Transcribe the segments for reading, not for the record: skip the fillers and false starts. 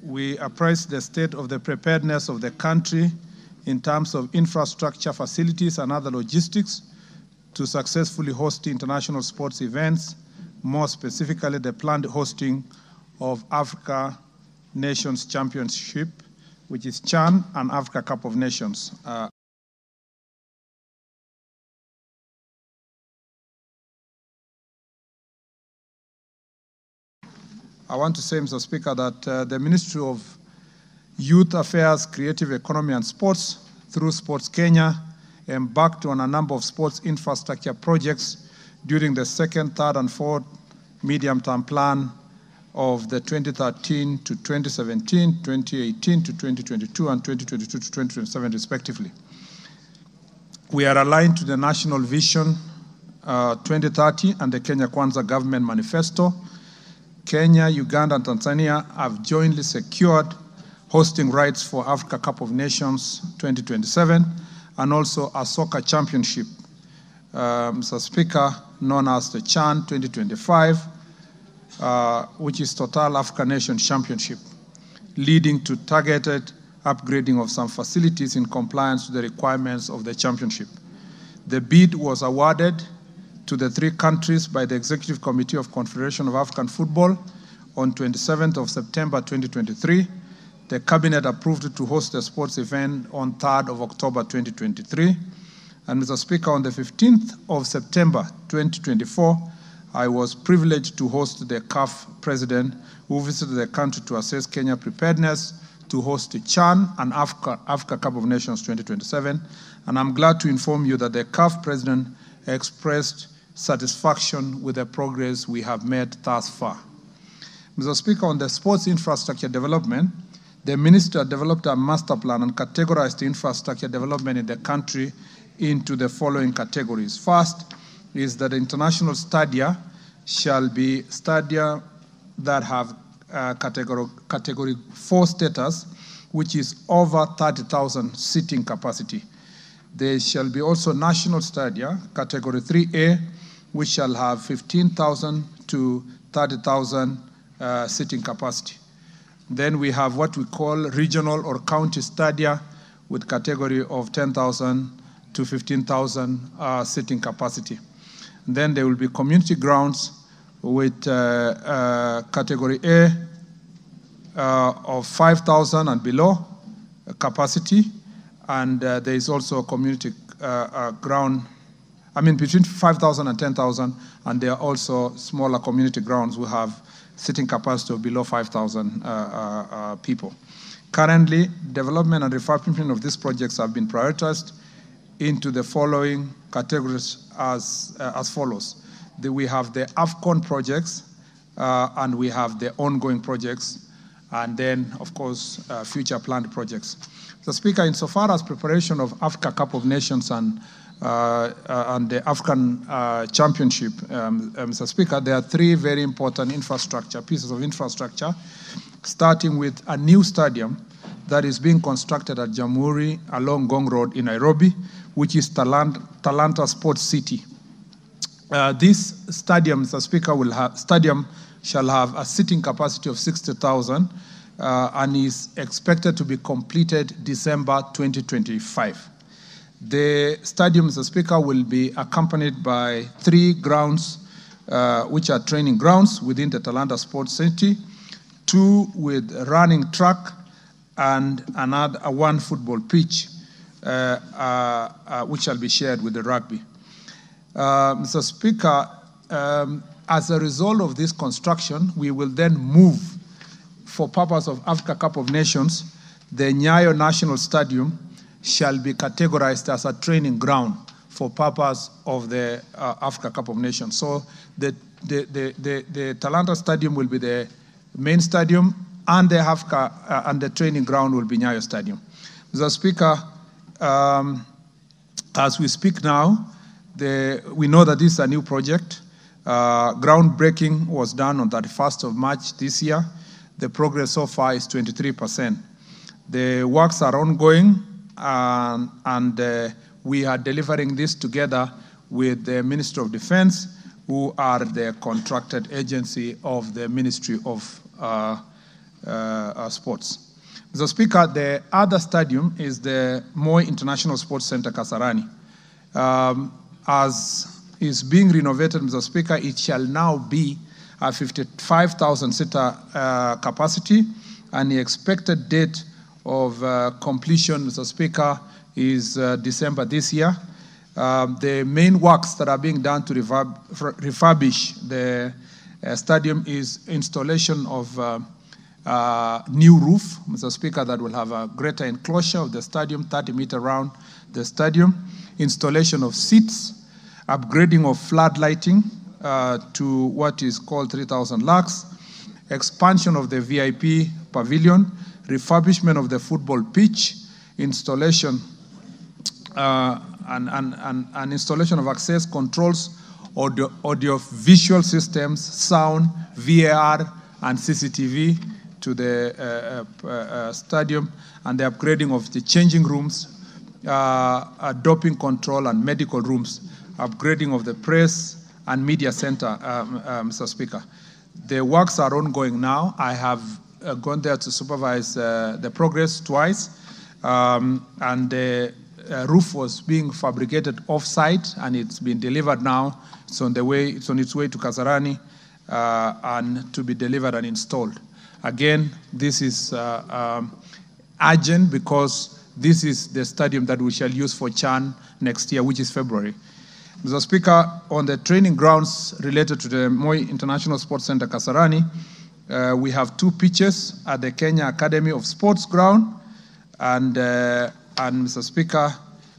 We appraised the state of the preparedness of the country in terms of infrastructure, facilities, and other logistics to successfully host international sports events, more specifically the planned hosting of Africa Nations Championship, which is CHAN, and Africa Cup of Nations. I want to say, Mr. Speaker, that the Ministry of Youth Affairs, Creative Economy and Sports, through Sports Kenya, embarked on a number of sports infrastructure projects during the second, third, and fourth medium-term plan of the 2013 to 2017, 2018 to 2022, and 2022 to 2027, respectively. We are aligned to the National Vision 2030 and the Kenya Kwanza Government Manifesto. Kenya, Uganda, and Tanzania have jointly secured hosting rights for Africa Cup of Nations 2027 and also a soccer championship, Mr. Speaker, known as the CHAN 2025, which is Total African Nations Championship, leading to targeted upgrading of some facilities in compliance with the requirements of the championship. The bid was awarded to the three countries by the Executive Committee of Confederation of African Football on 27th of September 2023. The Cabinet approved it to host the sports event on 3rd of October 2023. And Mr. Speaker, on the 15th of September 2024, I was privileged to host the CAF president who visited the country to assess Kenya preparedness to host the CHAN and Africa Cup of Nations 2027. And I'm glad to inform you that the CAF president expressed satisfaction with the progress we have made thus far. Mr. Speaker, on the sports infrastructure development, the minister developed a master plan and categorized the infrastructure development in the country into the following categories. First is that international stadia shall be stadia that have category 4 status, which is over 30,000 seating capacity. There shall be also national stadia, category 3A, which shall have 15,000 to 30,000 seating capacity. Then we have what we call regional or county stadia with category of 10,000 to 15,000 seating capacity. And then there will be community grounds with category A of 5,000 and below capacity. And there is also a community ground, between 5,000 and 10,000, and there are also smaller community grounds who have seating capacity of below 5,000 people. Currently, development and refurbishment of these projects have been prioritized into the following categories as follows. We have the Afcon projects, and we have the ongoing projects, and then, of course, future planned projects. So, Speaker, insofar as preparation of Africa Cup of Nations and the African Championship, Mr. Speaker, there are three very important pieces of infrastructure, starting with a new stadium that is being constructed at Jamhuri along Ngong Road in Nairobi, which is Talanta Sports City. This stadium, Mr. Speaker, shall have a seating capacity of 60,000 and is expected to be completed December 2025. The stadium, Mr. Speaker, will be accompanied by 3 grounds, which are training grounds within the Talanta Sports City, 2 with running track, and another 1 football pitch, which shall be shared with the rugby. Mr. Speaker, as a result of this construction, we will then move, for purpose of Africa Cup of Nations, the Nyayo National Stadium shall be categorized as a training ground for purpose of the Africa Cup of Nations. So the Talanta Stadium will be the main stadium, and the Africa and the training ground will be Nyayo Stadium. Mr. Speaker, as we speak now, we know that this is a new project. Groundbreaking was done on the 31st of March this year. The progress so far is 23%. The works are ongoing, and we are delivering this together with the Minister of Defense, who are the contracted agency of the Ministry of Sports. Mr. Speaker, the other stadium is the Moi International Sports Center, Kasarani. As is being renovated, Mr. Speaker, it shall now be a 55,000-seater capacity, and the expected date of completion, Mr. Speaker, is December this year. The main works that are being done to refurbish the stadium is installation of new roof, Mr. Speaker, that will have a greater enclosure of the stadium, 30 meters around the stadium, installation of seats, upgrading of flood lighting to what is called 3,000 lux, expansion of the VIP pavilion, refurbishment of the football pitch, installation and installation of access controls, audio visual systems, sound, VAR, and CCTV to the stadium, and the upgrading of the changing rooms, doping control and medical rooms, upgrading of the press and media center, Mr. Speaker. The works are ongoing now. I have gone there to supervise the progress twice, and the roof was being fabricated off-site, and it's been delivered now. It's on its way to Kasarani and to be delivered and installed. Again, this is urgent because this is the stadium that we shall use for CHAN next year, which is February. Mr. Speaker, on the training grounds related to the Moi International Sports Center, Kasarani, we have 2 pitches at the Kenya Academy of Sports ground, and Mr. Speaker,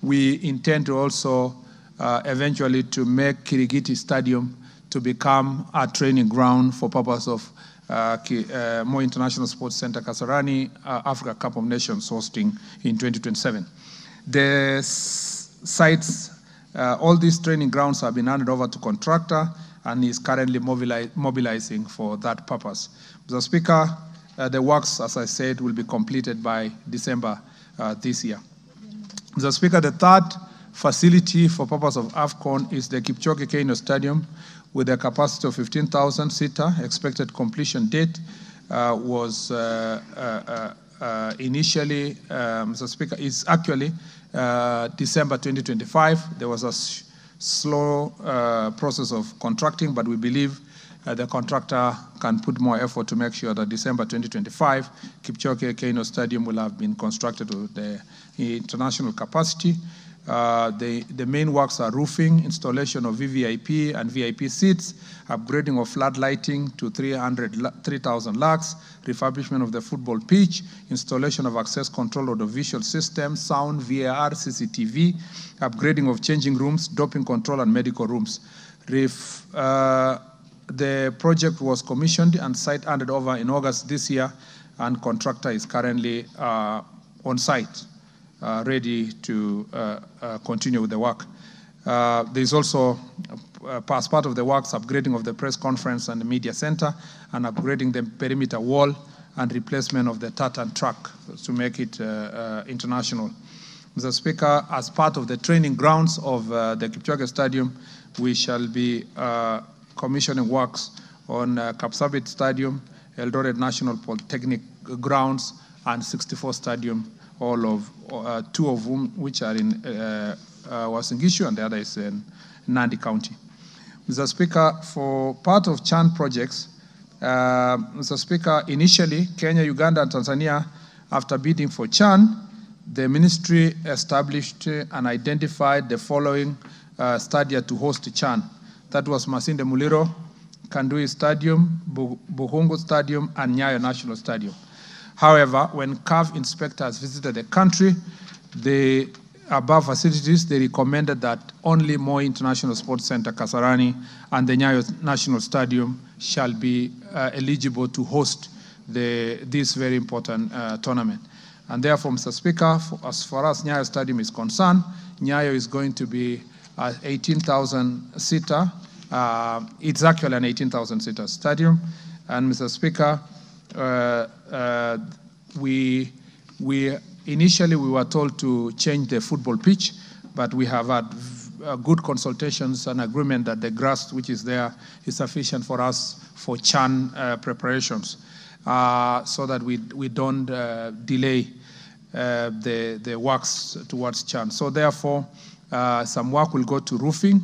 we intend to also eventually to make Kirigiti Stadium to become a training ground for purpose of Moi International Sports Center, Kasarani, Africa Cup of Nations hosting in 2027. The sites, all these training grounds have been handed over to contractor and is currently mobilizing for that purpose. Mr. Speaker, the works, as I said, will be completed by December this year. Mr. Speaker, the third facility for purpose of Afcon is the Kipchoge Keino Stadium with a capacity of 15,000-seater. Expected completion date was initially, Mr. Speaker, is actually December 2025. There was a slow process of contracting, but we believe the contractor can put more effort to make sure that December 2025, Kipchoge Keino Stadium will have been constructed with the international capacity. The main works are roofing, installation of VVIP and VIP seats, upgrading of flood lighting to 3,000 lux, refurbishment of the football pitch, installation of access control audiovisual systems, sound, VAR, CCTV, upgrading of changing rooms, doping control and medical rooms. The project was commissioned and site handed over in August this year, and contractor is currently on site, ready to continue with the work. There's also, as part of the works, upgrading of the press conference and the media center, and upgrading the perimeter wall and replacement of the tartan track to make it international. Mr. Speaker, as part of the training grounds of the Kipchoge Stadium, we shall be commissioning works on Kapsabet Stadium, Eldoret National Polytechnic Grounds, and 64 Stadium, all of 2 of whom which are in Uasin Gishu, and the other is in Nandi County. Mr. Speaker, for part of CHAN projects, Mr. Speaker, initially Kenya, Uganda, and Tanzania, after bidding for CHAN, the ministry established and identified the following stadia to host CHAN. That was Masinde Muliro, Kandui Stadium, Buhungu Stadium, and Nyayo National Stadium. However, when CAF inspectors visited the country, the above facilities, they recommended that only Moi International Sports Center, Kasarani, and the Nyayo National Stadium shall be eligible to host this very important tournament. And therefore, Mr. Speaker, as far as Nyayo Stadium is concerned, Nyayo is going to be 18,000-seater. It's actually an 18,000-seater stadium. And Mr. Speaker, initially we were told to change the football pitch, but we have had good consultations and agreement that the grass which is there is sufficient for us for CHAN preparations, so that we don't delay the works towards CHAN. So therefore, some work will go to roofing,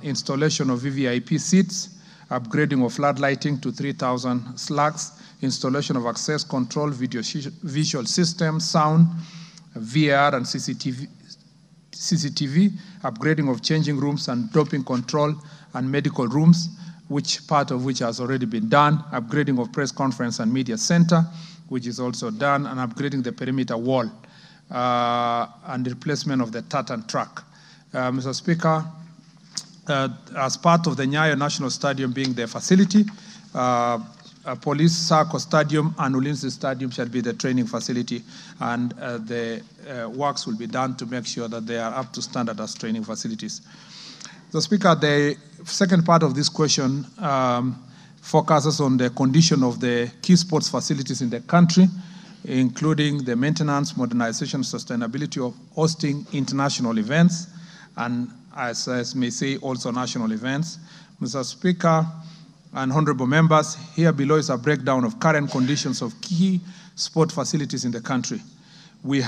installation of VVIP seats, upgrading of flood lighting to 3,000 slugs, installation of access control, visual systems, sound, VR and CCTV, upgrading of changing rooms and doping control and medical rooms, part of which has already been done, upgrading of press conference and media center, which is also done, and upgrading the perimeter wall, and the replacement of the tartan track. Mr. Speaker, as part of the Nyayo National Stadium being the facility, Police Sacco Stadium and Ulinzi Stadium shall be the training facility, and the works will be done to make sure that they are up to standard as training facilities. So, Speaker, the second part of this question focuses on the condition of the key sports facilities in the country, including the maintenance, modernization, sustainability of hosting international events, and as I may say, also national events. Mr. Speaker and honorable members, here below is a breakdown of current conditions of key sport facilities in the country. We